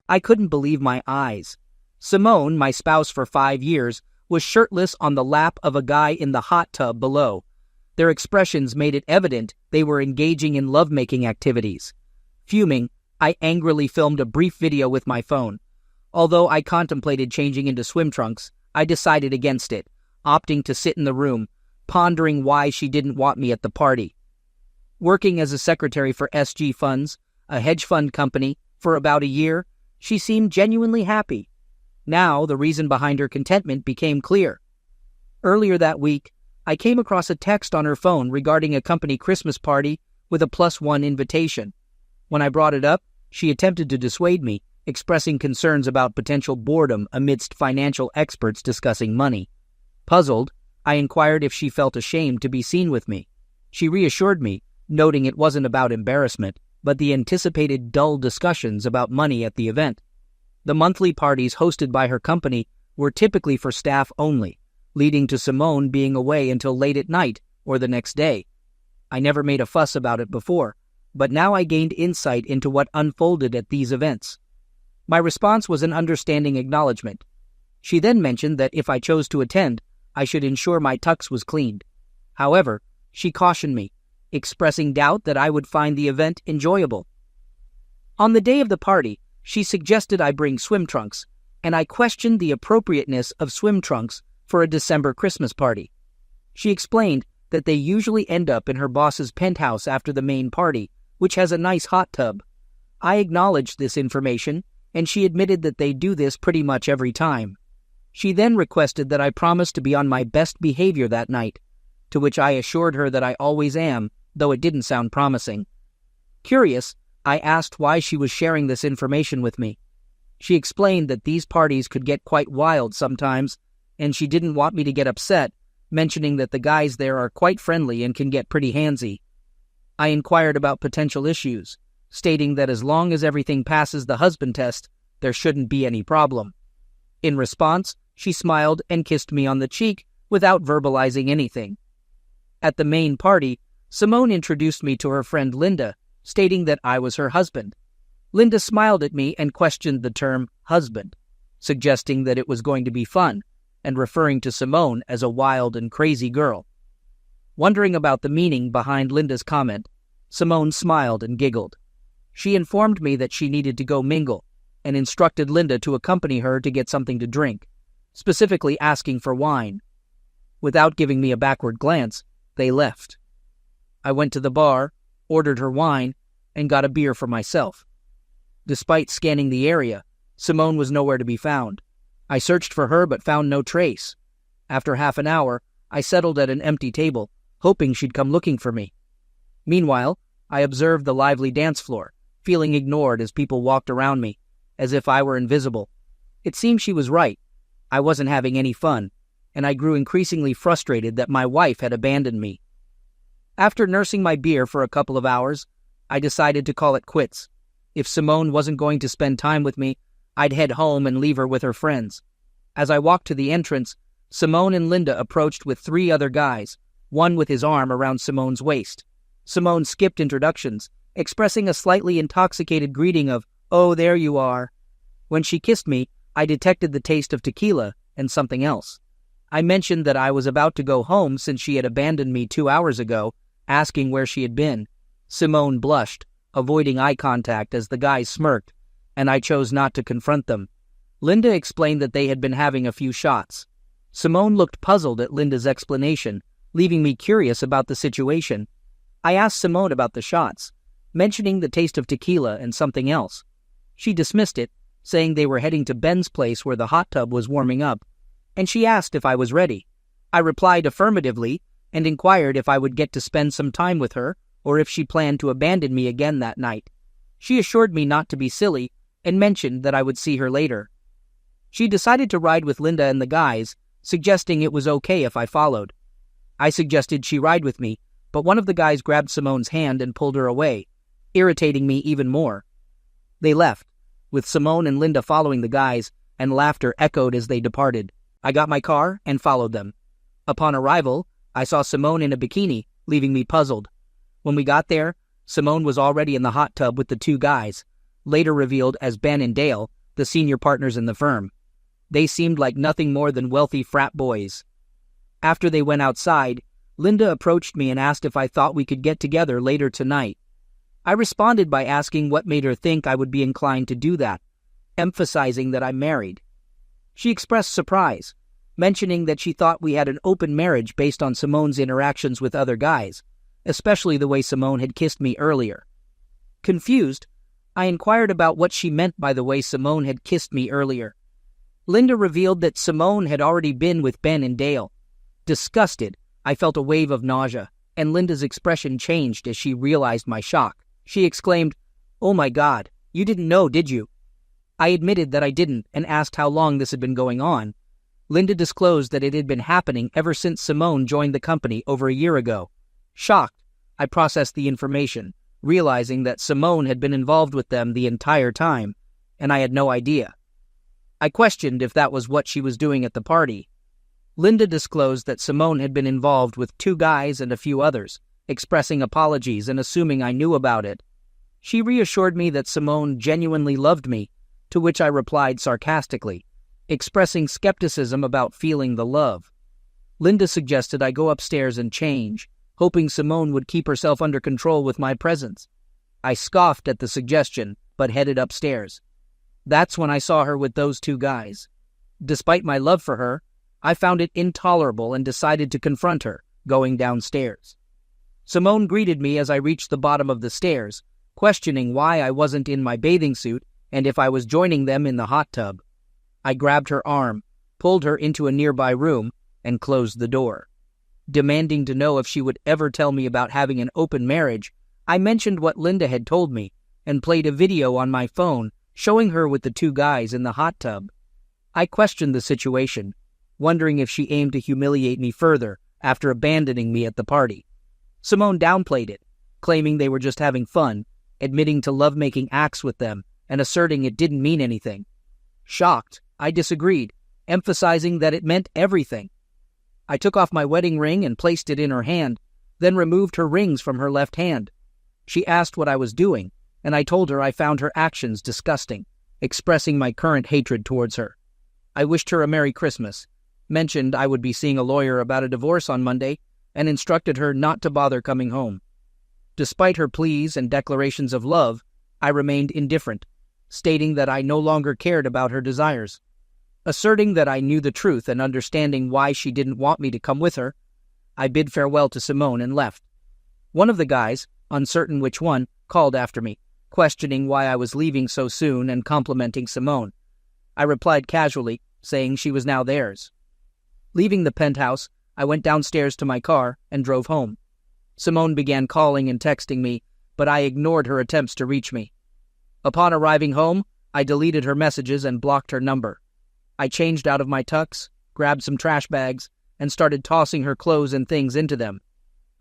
I couldn't believe my eyes. Simone, my spouse for 5 years, was shirtless on the lap of a guy in the hot tub below. Their expressions made it evident they were engaging in lovemaking activities. Fuming, I angrily filmed a brief video with my phone. Although I contemplated changing into swim trunks, I decided against it, opting to sit in the room, pondering why she didn't want me at the party. Working as a secretary for SG Funds, a hedge fund company, for about a year, she seemed genuinely happy. Now, the reason behind her contentment became clear. Earlier that week, I came across a text on her phone regarding a company Christmas party with a +1 invitation. When I brought it up, she attempted to dissuade me, expressing concerns about potential boredom amidst financial experts discussing money. Puzzled, I inquired if she felt ashamed to be seen with me. She reassured me, noting it wasn't about embarrassment, but the anticipated dull discussions about money at the event. The monthly parties hosted by her company were typically for staff only, leading to Simone being away until late at night or the next day. I never made a fuss about it before, but now I gained insight into what unfolded at these events. My response was an understanding acknowledgement. She then mentioned that if I chose to attend, I should ensure my tux was cleaned. However, she cautioned me, expressing doubt that I would find the event enjoyable. On the day of the party, she suggested I bring swim trunks, and I questioned the appropriateness of swim trunks for a December Christmas party. She explained that they usually end up in her boss's penthouse after the main party, which has a nice hot tub. I acknowledged this information, and she admitted that they do this pretty much every time. She then requested that I promise to be on my best behavior that night, to which I assured her that I always am, though it didn't sound promising. Curious, I asked why she was sharing this information with me. She explained that these parties could get quite wild sometimes, and she didn't want me to get upset, mentioning that the guys there are quite friendly and can get pretty handsy. I inquired about potential issues, stating that as long as everything passes the husband test, there shouldn't be any problem. In response, she smiled and kissed me on the cheek without verbalizing anything. At the main party, Simone introduced me to her friend Linda, stating that I was her husband. Linda smiled at me and questioned the term husband, suggesting that it was going to be fun, and referring to Simone as a wild and crazy girl. Wondering about the meaning behind Linda's comment, Simone smiled and giggled. She informed me that she needed to go mingle, and instructed Linda to accompany her to get something to drink, specifically asking for wine. Without giving me a backward glance, they left. I went to the bar, ordered her wine, and got a beer for myself. Despite scanning the area, Simone was nowhere to be found. I searched for her but found no trace. After half an hour, I settled at an empty table, hoping she'd come looking for me. Meanwhile, I observed the lively dance floor, feeling ignored as people walked around me, as if I were invisible. It seemed she was right. I wasn't having any fun, and I grew increasingly frustrated that my wife had abandoned me. After nursing my beer for a couple of hours, I decided to call it quits. If Simone wasn't going to spend time with me, I'd head home and leave her with her friends. As I walked to the entrance, Simone and Linda approached with 3 other guys, one with his arm around Simone's waist. Simone skipped introductions, expressing a slightly intoxicated greeting of, "Oh, there you are." When she kissed me, I detected the taste of tequila and something else. I mentioned that I was about to go home since she had abandoned me 2 hours ago, asking where she had been. Simone blushed, avoiding eye contact as the guys smirked, and I chose not to confront them. Linda explained that they had been having a few shots. Simone looked puzzled at Linda's explanation, leaving me curious about the situation. I asked Simone about the shots, mentioning the taste of tequila and something else. She dismissed it, saying they were heading to Ben's place where the hot tub was warming up, and she asked if I was ready. I replied affirmatively and inquired if I would get to spend some time with her or if she planned to abandon me again that night. She assured me not to be silly and mentioned that I would see her later. She decided to ride with Linda and the guys, suggesting it was okay if I followed. I suggested she ride with me, but one of the guys grabbed Simone's hand and pulled her away, irritating me even more. They left, with Simone and Linda following the guys, and laughter echoed as they departed. I got my car and followed them. Upon arrival, I saw Simone in a bikini, leaving me puzzled. When we got there, Simone was already in the hot tub with the 2 guys, later revealed as Ben and Dale, the senior partners in the firm. They seemed like nothing more than wealthy frat boys. After they went outside, Linda approached me and asked if I thought we could get together later tonight. I responded by asking what made her think I would be inclined to do that, emphasizing that I'm married. She expressed surprise, mentioning that she thought we had an open marriage based on Simone's interactions with other guys, especially the way Simone had kissed me earlier. Confused, I inquired about what she meant by the way Simone had kissed me earlier. Linda revealed that Simone had already been with Ben and Dale. Disgusted, I felt a wave of nausea, and Linda's expression changed as she realized my shock. She exclaimed, "Oh my God, you didn't know, did you?" I admitted that I didn't and asked how long this had been going on. Linda disclosed that it had been happening ever since Simone joined the company over a year ago. Shocked, I processed the information, realizing that Simone had been involved with them the entire time, and I had no idea. I questioned if that was what she was doing at the party. Linda disclosed that Simone had been involved with 2 guys and a few others, expressing apologies and assuming I knew about it. She reassured me that Simone genuinely loved me, to which I replied sarcastically, expressing skepticism about feeling the love. Linda suggested I go upstairs and change, hoping Simone would keep herself under control with my presence. I scoffed at the suggestion, but headed upstairs. That's when I saw her with those 2 guys. Despite my love for her, I found it intolerable and decided to confront her, going downstairs. Simone greeted me as I reached the bottom of the stairs, questioning why I wasn't in my bathing suit and if I was joining them in the hot tub. I grabbed her arm, pulled her into a nearby room, and closed the door. Demanding to know if she would ever tell me about having an open marriage, I mentioned what Linda had told me and played a video on my phone showing her with the 2 guys in the hot tub. I questioned the situation, wondering if she aimed to humiliate me further after abandoning me at the party. Simone downplayed it, claiming they were just having fun, admitting to lovemaking acts with them, and asserting it didn't mean anything. Shocked, I disagreed, emphasizing that it meant everything. I took off my wedding ring and placed it in her hand, then removed her rings from her left hand. She asked what I was doing, and I told her I found her actions disgusting, expressing my current hatred towards her. I wished her a Merry Christmas, mentioned I would be seeing a lawyer about a divorce on Monday, and instructed her not to bother coming home. Despite her pleas and declarations of love, I remained indifferent, stating that I no longer cared about her desires. Asserting that I knew the truth and understanding why she didn't want me to come with her, I bid farewell to Simone and left. One of the guys, uncertain which one, called after me, questioning why I was leaving so soon and complimenting Simone. I replied casually, saying she was now theirs. Leaving the penthouse, I went downstairs to my car and drove home. Simone began calling and texting me, but I ignored her attempts to reach me. Upon arriving home, I deleted her messages and blocked her number. I changed out of my tux, grabbed some trash bags, and started tossing her clothes and things into them.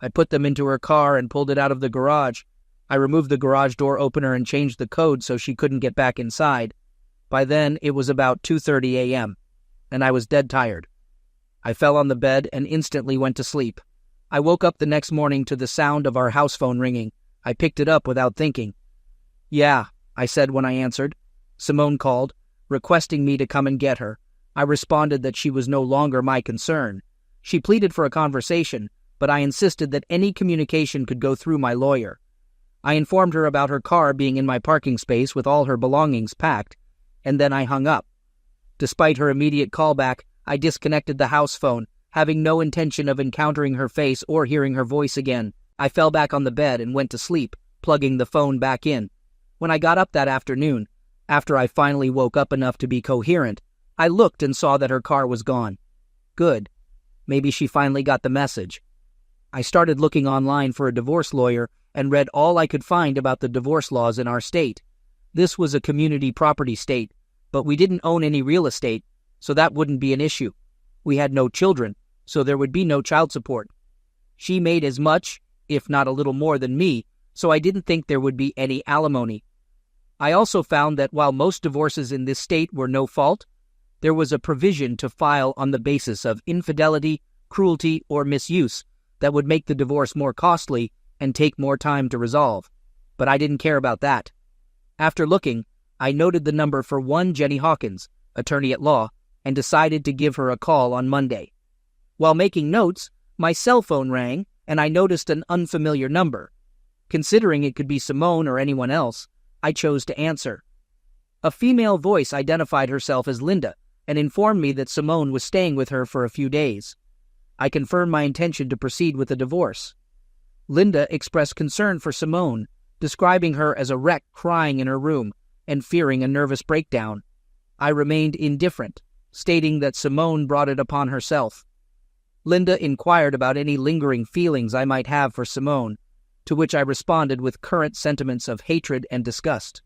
I put them into her car and pulled it out of the garage. I removed the garage door opener and changed the code so she couldn't get back inside. By then, it was about 2:30 a.m., and I was dead tired. I fell on the bed and instantly went to sleep. I woke up the next morning to the sound of our house phone ringing. I picked it up without thinking. "Yeah," I said when I answered. Simone called, requesting me to come and get her. I responded that she was no longer my concern. She pleaded for a conversation, but I insisted that any communication could go through my lawyer. I informed her about her car being in my parking space with all her belongings packed, and then I hung up. Despite her immediate callback, I disconnected the house phone, having no intention of encountering her face or hearing her voice again. I fell back on the bed and went to sleep, plugging the phone back in. When I got up that afternoon, after I finally woke up enough to be coherent, I looked and saw that her car was gone. Good. Maybe she finally got the message. I started looking online for a divorce lawyer and read all I could find about the divorce laws in our state. This was a community property state, but we didn't own any real estate, so that wouldn't be an issue. We had no children, so there would be no child support. She made as much, if not a little more than me, so I didn't think there would be any alimony. I also found that while most divorces in this state were no fault, there was a provision to file on the basis of infidelity, cruelty, or misuse that would make the divorce more costly and take more time to resolve. But I didn't care about that. After looking, I noted the number for one Jenny Hawkins, attorney at law, and decided to give her a call on Monday. While making notes, my cell phone rang, and I noticed an unfamiliar number. Considering it could be Simone or anyone else, I chose to answer. A female voice identified herself as Linda and informed me that Simone was staying with her for a few days. I confirmed my intention to proceed with the divorce. Linda expressed concern for Simone, describing her as a wreck crying in her room and fearing a nervous breakdown. I remained indifferent, stating that Simone brought it upon herself. Linda inquired about any lingering feelings I might have for Simone, to which I responded with current sentiments of hatred and disgust.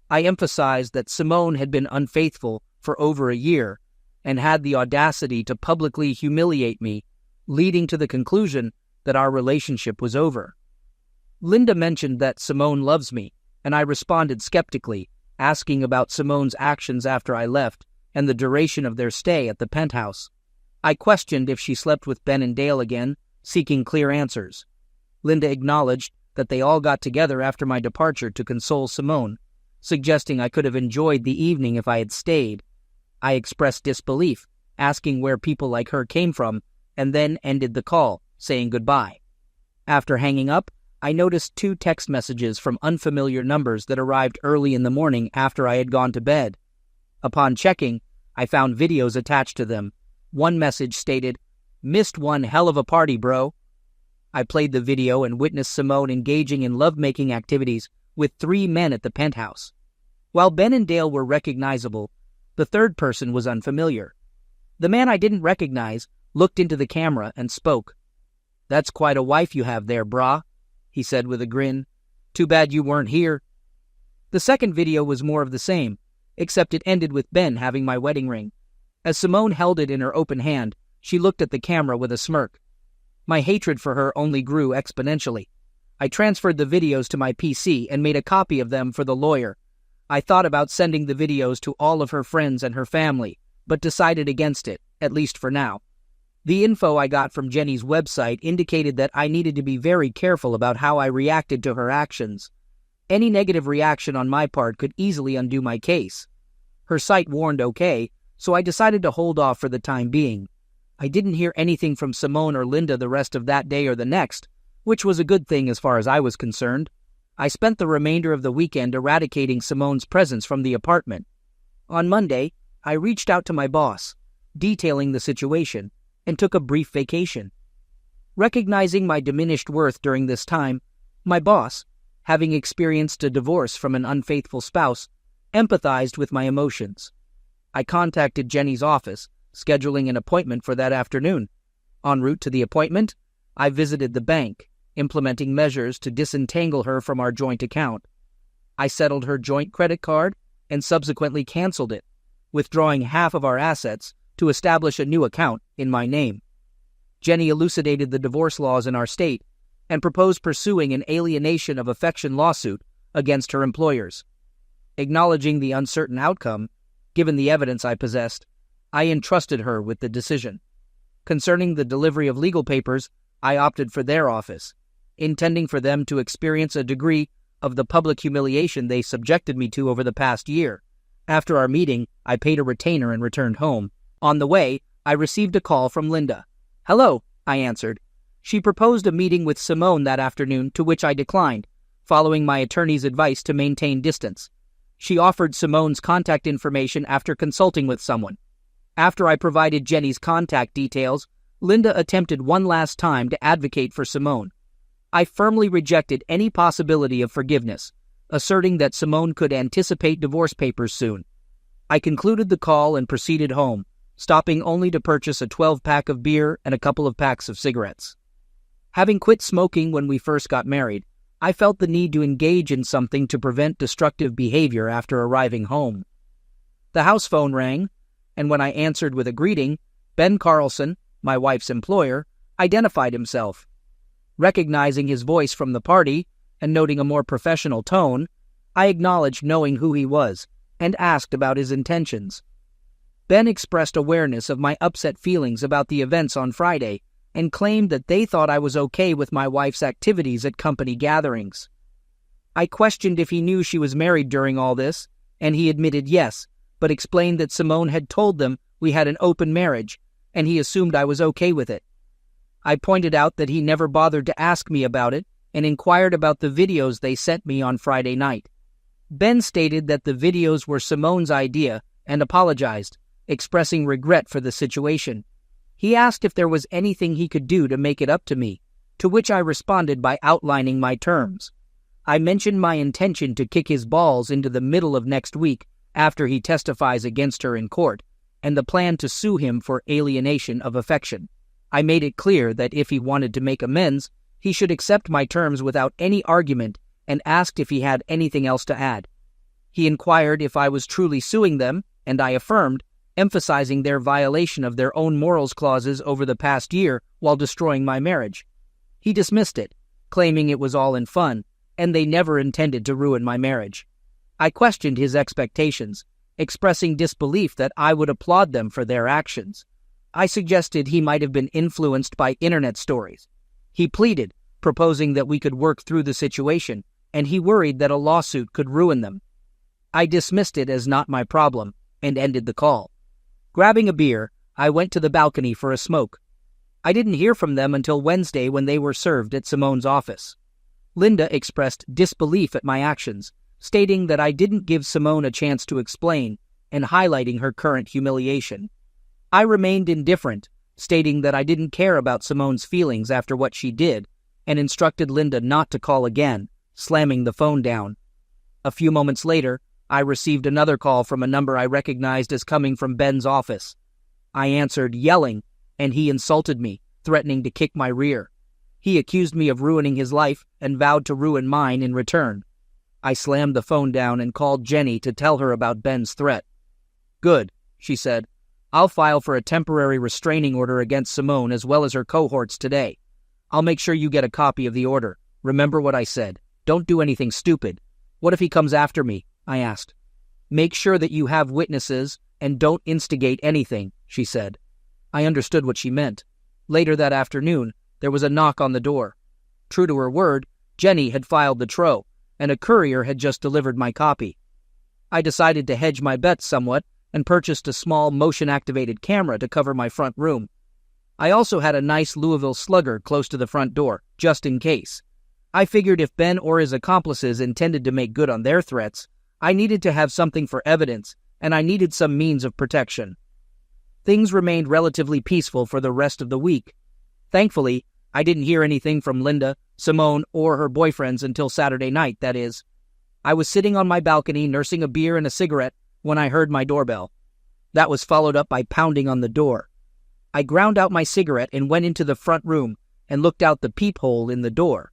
I emphasized that Simone had been unfaithful for over a year and had the audacity to publicly humiliate me, leading to the conclusion that our relationship was over. Linda mentioned that Simone loves me, and I responded skeptically, asking about Simone's actions after I left and the duration of their stay at the penthouse. I questioned if she slept with Ben and Dale again, seeking clear answers. Linda acknowledged that they all got together after my departure to console Simone, suggesting I could have enjoyed the evening if I had stayed. I expressed disbelief, asking where people like her came from, and then ended the call, saying goodbye. After hanging up, I noticed 2 text messages from unfamiliar numbers that arrived early in the morning after I had gone to bed. Upon checking, I found videos attached to them. One message stated, "Missed one hell of a party, bro." I played the video and witnessed Simone engaging in lovemaking activities with 3 men at the penthouse. While Ben and Dale were recognizable, the third person was unfamiliar. The man I didn't recognize looked into the camera and spoke. "That's quite a wife you have there, brah," he said with a grin. "Too bad you weren't here." The second video was more of the same, except it ended with Ben having my wedding ring. As Simone held it in her open hand, she looked at the camera with a smirk. My hatred for her only grew exponentially. I transferred the videos to my PC and made a copy of them for the lawyer. I thought about sending the videos to all of her friends and her family, but decided against it, at least for now. The info I got from Jenny's website indicated that I needed to be very careful about how I reacted to her actions. Any negative reaction on my part could easily undo my case. Her site warned okay, so I decided to hold off for the time being. I didn't hear anything from Simone or Linda the rest of that day or the next, which was a good thing as far as I was concerned. I spent the remainder of the weekend eradicating Simone's presence from the apartment. On Monday, I reached out to my boss, detailing the situation, and took a brief vacation. Recognizing my diminished worth during this time, my boss, having experienced a divorce from an unfaithful spouse, empathized with my emotions. I contacted Jenny's office, scheduling an appointment for that afternoon. En route to the appointment, I visited the bank, implementing measures to disentangle her from our joint account. I settled her joint credit card and subsequently canceled it, withdrawing half of our assets to establish a new account in my name. Jenny elucidated the divorce laws in our state and proposed pursuing an alienation of affection lawsuit against her employers. Acknowledging the uncertain outcome, given the evidence I possessed, I entrusted her with the decision. Concerning the delivery of legal papers, I opted for their office, intending for them to experience a degree of the public humiliation they subjected me to over the past year. After our meeting, I paid a retainer and returned home. On the way, I received a call from Linda. "Hello," I answered. She proposed a meeting with Simone that afternoon, to which I declined, following my attorney's advice to maintain distance. She offered Simone's contact information after consulting with someone. After I provided Jenny's contact details, Linda attempted one last time to advocate for Simone. I firmly rejected any possibility of forgiveness, asserting that Simone could anticipate divorce papers soon. I concluded the call and proceeded home, stopping only to purchase a 12-pack of beer and a couple of packs of cigarettes. Having quit smoking when we first got married, I felt the need to engage in something to prevent destructive behavior after arriving home. The house phone rang, and when I answered with a greeting, Ben Carlson, my wife's employer, identified himself. Recognizing his voice from the party and noting a more professional tone, I acknowledged knowing who he was and asked about his intentions. Ben expressed awareness of my upset feelings about the events on Friday and claimed that they thought I was okay with my wife's activities at company gatherings. I questioned if he knew she was married during all this and he admitted yes, but explained that Simone had told them we had an open marriage, and he assumed I was okay with it. I pointed out that he never bothered to ask me about it and inquired about the videos they sent me on Friday night. Ben stated that the videos were Simone's idea and apologized, expressing regret for the situation. He asked if there was anything he could do to make it up to me, to which I responded by outlining my terms. I mentioned my intention to kick his balls into the middle of next week after he testifies against her in court, and the plan to sue him for alienation of affection. I made it clear that if he wanted to make amends, he should accept my terms without any argument and asked if he had anything else to add. He inquired if I was truly suing them, and I affirmed, emphasizing their violation of their own morals clauses over the past year while destroying my marriage. He dismissed it, claiming it was all in fun, and they never intended to ruin my marriage. I questioned his expectations, expressing disbelief that I would applaud them for their actions. I suggested he might have been influenced by internet stories. He pleaded, proposing that we could work through the situation, and he worried that a lawsuit could ruin them. I dismissed it as not my problem and ended the call. Grabbing a beer, I went to the balcony for a smoke. I didn't hear from them until Wednesday when they were served at Simone's office. Linda expressed disbelief at my actions, stating that I didn't give Simone a chance to explain and highlighting her current humiliation. I remained indifferent, stating that I didn't care about Simone's feelings after what she did, and instructed Linda not to call again, slamming the phone down. A few moments later, I received another call from a number I recognized as coming from Ben's office. I answered, yelling, and he insulted me, threatening to kick my rear. He accused me of ruining his life and vowed to ruin mine in return. I slammed the phone down and called Jenny to tell her about Ben's threat. "Good," she said. "I'll file for a temporary restraining order against Simone as well as her cohorts today. I'll make sure you get a copy of the order. Remember what I said. Don't do anything stupid." "What if he comes after me?" I asked. "Make sure that you have witnesses and don't instigate anything," she said. I understood what she meant. Later that afternoon, there was a knock on the door. True to her word, Jenny had filed the TRO, and a courier had just delivered my copy. I decided to hedge my bets somewhat and purchased a small motion-activated camera to cover my front room. I also had a nice Louisville Slugger close to the front door, just in case. I figured if Ben or his accomplices intended to make good on their threats, I needed to have something for evidence, and I needed some means of protection. Things remained relatively peaceful for the rest of the week. Thankfully, I didn't hear anything from Linda, Simone, or her boyfriends until Saturday night, that is. I was sitting on my balcony nursing a beer and a cigarette when I heard my doorbell. That was followed up by pounding on the door. I ground out my cigarette and went into the front room and looked out the peephole in the door.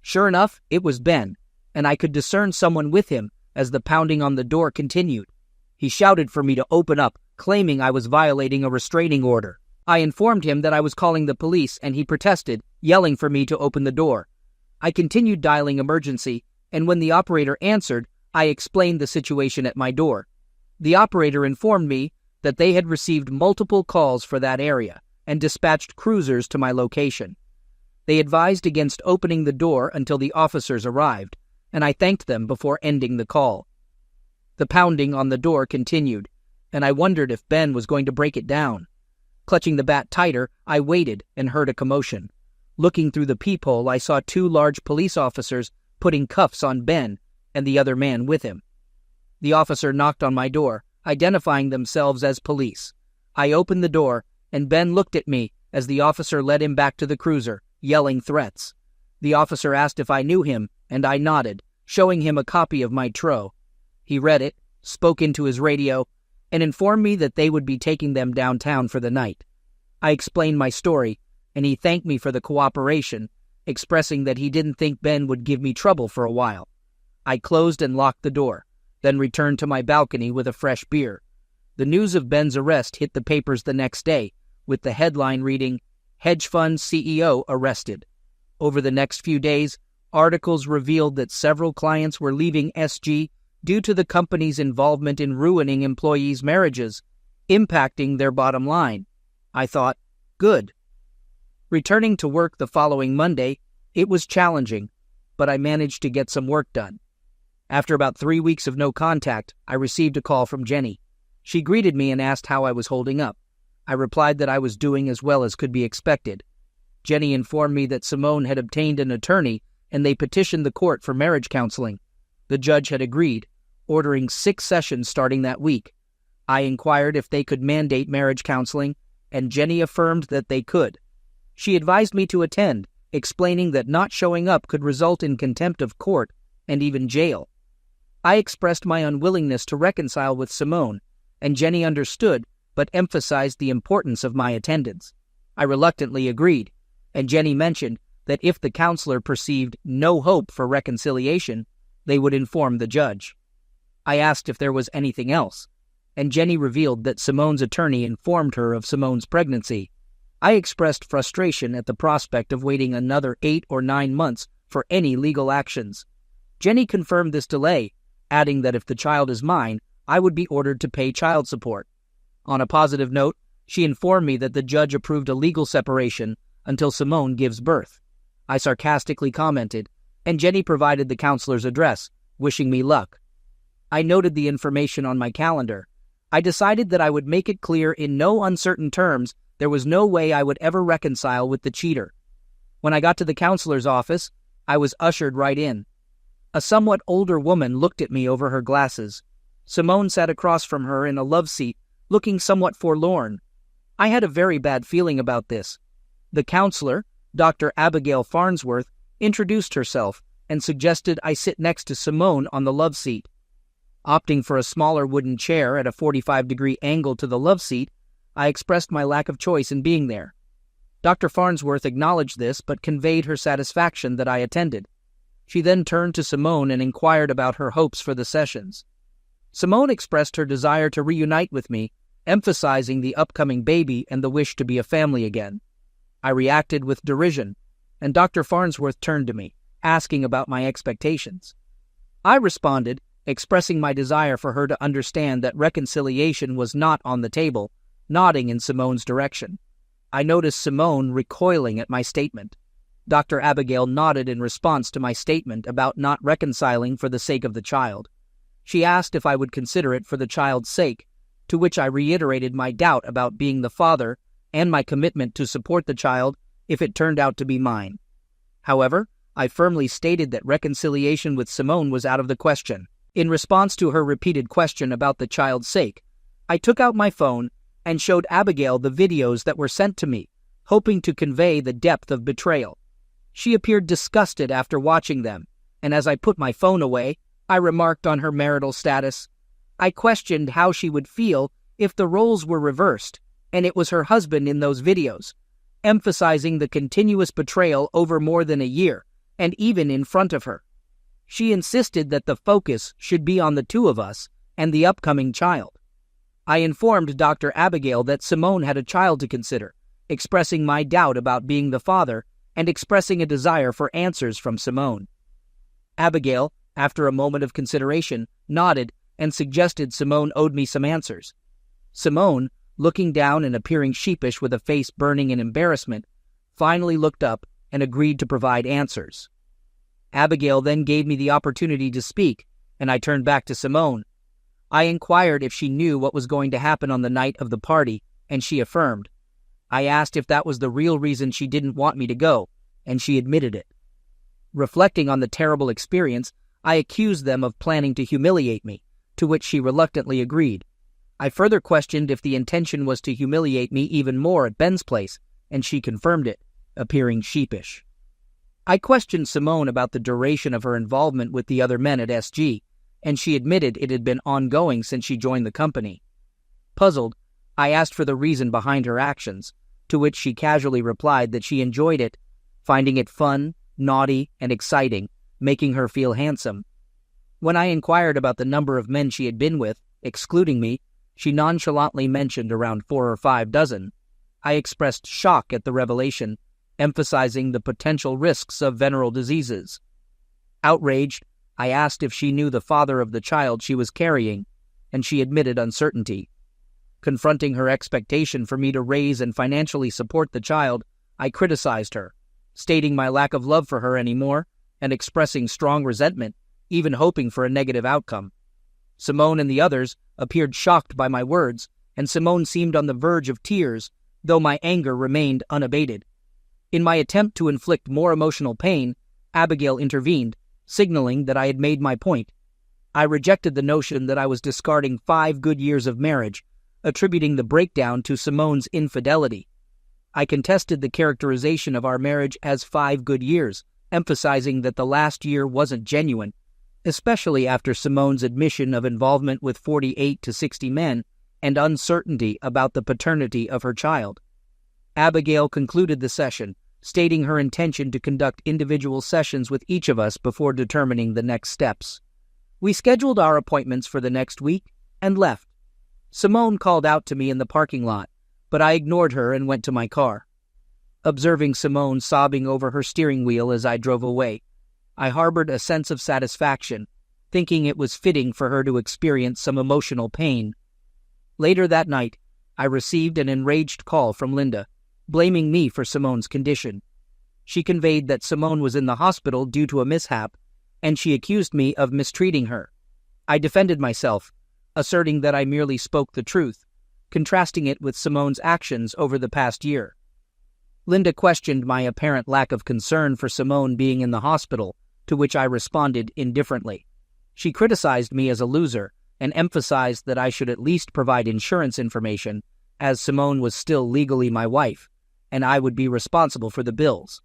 Sure enough, it was Ben, and I could discern someone with him as the pounding on the door continued. He shouted for me to open up, claiming I was violating a restraining order. I informed him that I was calling the police, and he protested, yelling for me to open the door. I continued dialing emergency, and when the operator answered, I explained the situation at my door. The operator informed me that they had received multiple calls for that area and dispatched cruisers to my location. They advised against opening the door until the officers arrived, and I thanked them before ending the call. The pounding on the door continued, and I wondered if Ben was going to break it down. Clutching the bat tighter, I waited and heard a commotion. Looking through the peephole, I saw 2 large police officers putting cuffs on Ben and the other man with him. The officer knocked on my door, identifying themselves as police. I opened the door, and Ben looked at me as the officer led him back to the cruiser, yelling threats. The officer asked if I knew him, and I nodded, showing him a copy of my TRO. He read it, spoke into his radio, and informed me that they would be taking them downtown for the night. I explained my story, and he thanked me for the cooperation, expressing that he didn't think Ben would give me trouble for a while. I closed and locked the door, then returned to my balcony with a fresh beer. The news of Ben's arrest hit the papers the next day, with the headline reading, "Hedge Fund CEO Arrested." Over the next few days, articles revealed that several clients were leaving SG due to the company's involvement in ruining employees' marriages, impacting their bottom line. I thought, good. Returning to work the following Monday, it was challenging, but I managed to get some work done. After about 3 weeks of no contact, I received a call from Jenny. She greeted me and asked how I was holding up. I replied that I was doing as well as could be expected. Jenny informed me that Simone had obtained an attorney and they petitioned the court for marriage counseling. The judge had agreed, ordering 6 sessions starting that week. I inquired if they could mandate marriage counseling, and Jenny affirmed that they could. She advised me to attend, explaining that not showing up could result in contempt of court and even jail. I expressed my unwillingness to reconcile with Simone, and Jenny understood but emphasized the importance of my attendance. I reluctantly agreed, and Jenny mentioned that if the counselor perceived no hope for reconciliation, they would inform the judge. I asked if there was anything else, and Jenny revealed that Simone's attorney informed her of Simone's pregnancy. I expressed frustration at the prospect of waiting another 8 or 9 months for any legal actions. Jenny confirmed this delay, adding that if the child is mine, I would be ordered to pay child support. On a positive note, she informed me that the judge approved a legal separation until Simone gives birth. I sarcastically commented, and Jenny provided the counselor's address, wishing me luck. I noted the information on my calendar. I decided that I would make it clear in no uncertain terms there was no way I would ever reconcile with the cheater. When I got to the counselor's office, I was ushered right in. A somewhat older woman looked at me over her glasses. Simone sat across from her in a love seat, looking somewhat forlorn. I had a very bad feeling about this. The counselor, Dr. Abigail Farnsworth, introduced herself and suggested I sit next to Simone on the love seat. Opting for a smaller wooden chair at a 45-degree angle to the love seat, I expressed my lack of choice in being there. Dr. Farnsworth acknowledged this but conveyed her satisfaction that I attended. She then turned to Simone and inquired about her hopes for the sessions. Simone expressed her desire to reunite with me, emphasizing the upcoming baby and the wish to be a family again. I reacted with derision, and Dr. Farnsworth turned to me, asking about my expectations. I responded, expressing my desire for her to understand that reconciliation was not on the table, nodding in Simone's direction. I noticed Simone recoiling at my statement. Dr. Abigail nodded in response to my statement about not reconciling for the sake of the child. She asked if I would consider it for the child's sake, to which I reiterated my doubt about being the father and my commitment to support the child if it turned out to be mine. However, I firmly stated that reconciliation with Simone was out of the question. In response to her repeated question about the child's sake, I took out my phone and showed Abigail the videos that were sent to me, hoping to convey the depth of betrayal. She appeared disgusted after watching them, and as I put my phone away, I remarked on her marital status. I questioned how she would feel if the roles were reversed, and it was her husband in those videos, emphasizing the continuous betrayal over more than a year, and even in front of her. She insisted that the focus should be on the two of us and the upcoming child. I informed Dr. Abigail that Simone had a child to consider, expressing my doubt about being the father and expressing a desire for answers from Simone. Abigail, after a moment of consideration, nodded and suggested Simone owed me some answers. Simone, looking down and appearing sheepish with a face burning in embarrassment, finally looked up and agreed to provide answers. Abigail then gave me the opportunity to speak, and I turned back to Simone. I inquired if she knew what was going to happen on the night of the party, and she affirmed. I asked if that was the real reason she didn't want me to go, and she admitted it. Reflecting on the terrible experience, I accused them of planning to humiliate me, to which she reluctantly agreed. I further questioned if the intention was to humiliate me even more at Ben's place, and she confirmed it, appearing sheepish. I questioned Simone about the duration of her involvement with the other men at SG, and she admitted it had been ongoing since she joined the company. Puzzled, I asked for the reason behind her actions, to which she casually replied that she enjoyed it, finding it fun, naughty, and exciting, making her feel handsome. When I inquired about the number of men she had been with, excluding me, she nonchalantly mentioned around 4 or 5 dozen. I expressed shock at the revelation, emphasizing the potential risks of venereal diseases. Outraged, I asked if she knew the father of the child she was carrying, and she admitted uncertainty. Confronting her expectation for me to raise and financially support the child, I criticized her, stating my lack of love for her anymore and expressing strong resentment even hoping for a negative outcome. Simone and the others appeared shocked by my words, and Simone seemed on the verge of tears, though my anger remained unabated. In my attempt to inflict more emotional pain, Abigail intervened, signaling that I had made my point. I rejected the notion that I was discarding 5 good years of marriage, attributing the breakdown to Simone's infidelity. I contested the characterization of our marriage as 5 good years, emphasizing that the last year wasn't genuine, especially after Simone's admission of involvement with 48 to 60 men and uncertainty about the paternity of her child. Abigail concluded the session, stating her intention to conduct individual sessions with each of us before determining the next steps. We scheduled our appointments for the next week and left. Simone called out to me in the parking lot, but I ignored her and went to my car. Observing Simone sobbing over her steering wheel as I drove away, I harbored a sense of satisfaction, thinking it was fitting for her to experience some emotional pain. Later that night, I received an enraged call from Linda, blaming me for Simone's condition. She conveyed that Simone was in the hospital due to a mishap, and she accused me of mistreating her. I defended myself, asserting that I merely spoke the truth, contrasting it with Simone's actions over the past year. Linda questioned my apparent lack of concern for Simone being in the hospital, to which I responded indifferently. She criticized me as a loser and emphasized that I should at least provide insurance information, as Simone was still legally my wife, and I would be responsible for the bills.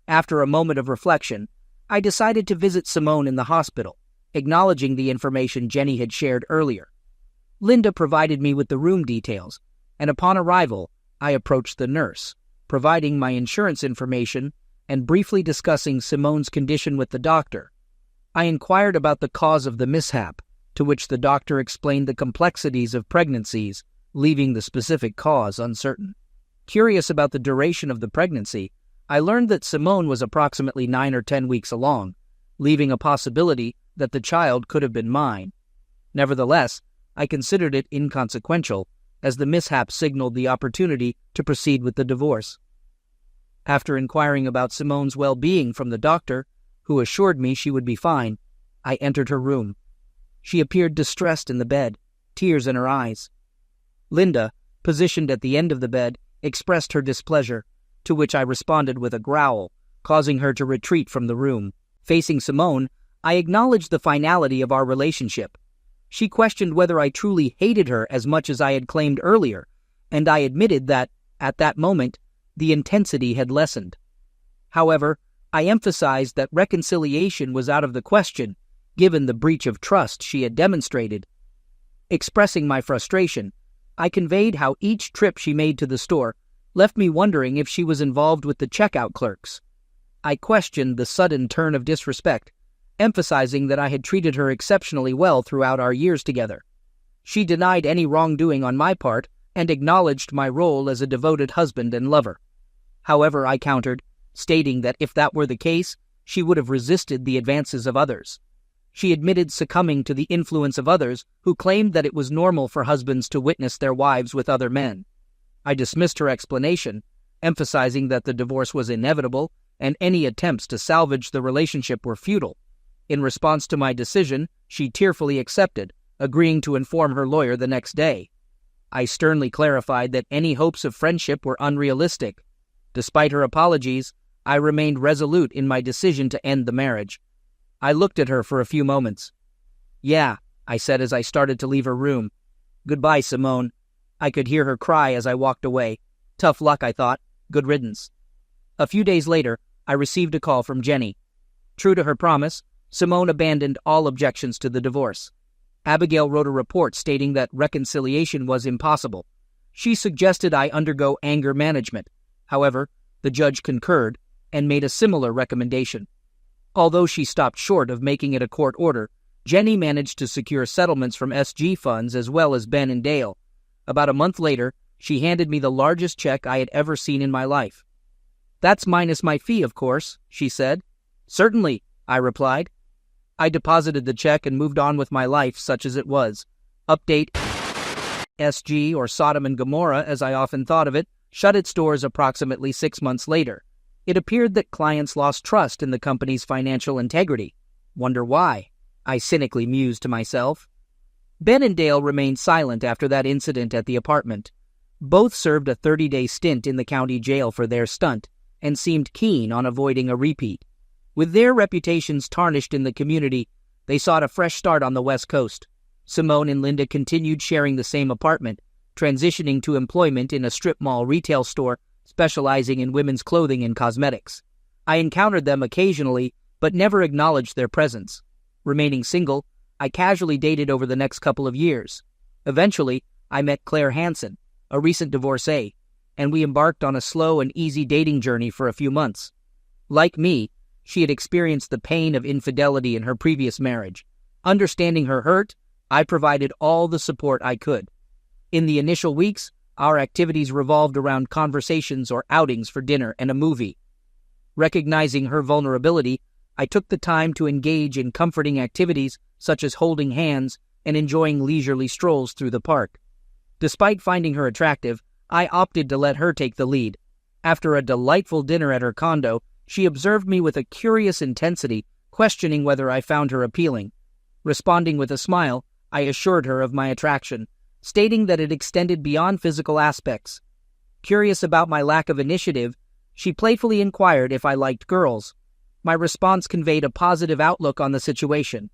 After a moment of reflection, I decided to visit Simone in the hospital, acknowledging the information Jenny had shared earlier. Linda provided me with the room details, and upon arrival, I approached the nurse, providing my insurance information and briefly discussing Simone's condition with the doctor. I inquired about the cause of the mishap, to which the doctor explained the complexities of pregnancies, leaving the specific cause uncertain. Curious about the duration of the pregnancy, I learned that Simone was approximately 9 or 10 weeks along, leaving a possibility that the child could have been mine. Nevertheless, I considered it inconsequential, as the mishap signaled the opportunity to proceed with the divorce. After inquiring about Simone's well-being from the doctor, who assured me she would be fine, I entered her room. She appeared distressed in the bed, tears in her eyes. Linda, positioned at the end of the bed, expressed her displeasure, to which I responded with a growl, causing her to retreat from the room. Facing Simone, I acknowledged the finality of our relationship. She questioned whether I truly hated her as much as I had claimed earlier, and I admitted that, at that moment, the intensity had lessened. However, I emphasized that reconciliation was out of the question, given the breach of trust she had demonstrated. Expressing my frustration, I conveyed how each trip she made to the store left me wondering if she was involved with the checkout clerks. I questioned the sudden turn of disrespect, emphasizing that I had treated her exceptionally well throughout our years together. She denied any wrongdoing on my part and acknowledged my role as a devoted husband and lover. However, I countered, stating that if that were the case, she would have resisted the advances of others. She admitted succumbing to the influence of others who claimed that it was normal for husbands to witness their wives with other men. I dismissed her explanation, emphasizing that the divorce was inevitable and any attempts to salvage the relationship were futile. In response to my decision, she tearfully accepted, agreeing to inform her lawyer the next day. I sternly clarified that any hopes of friendship were unrealistic. Despite her apologies, I remained resolute in my decision to end the marriage. I looked at her for a few moments. "Yeah," I said as I started to leave her room. "Goodbye, Simone." I could hear her cry as I walked away. Tough luck, I thought. Good riddance. A few days later, I received a call from Jenny. True to her promise, Simone abandoned all objections to the divorce. Abigail wrote a report stating that reconciliation was impossible. She suggested I undergo anger management. However, the judge concurred and made a similar recommendation. Although she stopped short of making it a court order, Jenny managed to secure settlements from SG funds as well as Ben and Dale. About a month later, she handed me the largest check I had ever seen in my life. "That's minus my fee, of course," she said. "Certainly," I replied. I deposited the check and moved on with my life such as it was. Update: SG, or Sodom and Gomorrah as I often thought of it, shut its doors approximately 6 months later. It appeared that clients lost trust in the company's financial integrity. Wonder why? I cynically mused to myself. Ben and Dale remained silent after that incident at the apartment. Both served a 30-day stint in the county jail for their stunt and seemed keen on avoiding a repeat. With their reputations tarnished in the community, they sought a fresh start on the West Coast. Simone and Linda continued sharing the same apartment, transitioning to employment in a strip mall retail store specializing in women's clothing and cosmetics. I encountered them occasionally, but never acknowledged their presence. Remaining single, I casually dated over the next couple of years. Eventually, I met Claire Hansen, a recent divorcee, and we embarked on a slow and easy dating journey for a few months. Like me, she had experienced the pain of infidelity in her previous marriage. Understanding her hurt, I provided all the support I could. In the initial weeks, our activities revolved around conversations or outings for dinner and a movie. Recognizing her vulnerability, I took the time to engage in comforting activities such as holding hands and enjoying leisurely strolls through the park. Despite finding her attractive, I opted to let her take the lead. After a delightful dinner at her condo, she observed me with a curious intensity, questioning whether I found her appealing. Responding with a smile, I assured her of my attraction, stating that it extended beyond physical aspects. Curious about my lack of initiative, she playfully inquired if I liked girls. My response conveyed a positive outlook on the situation.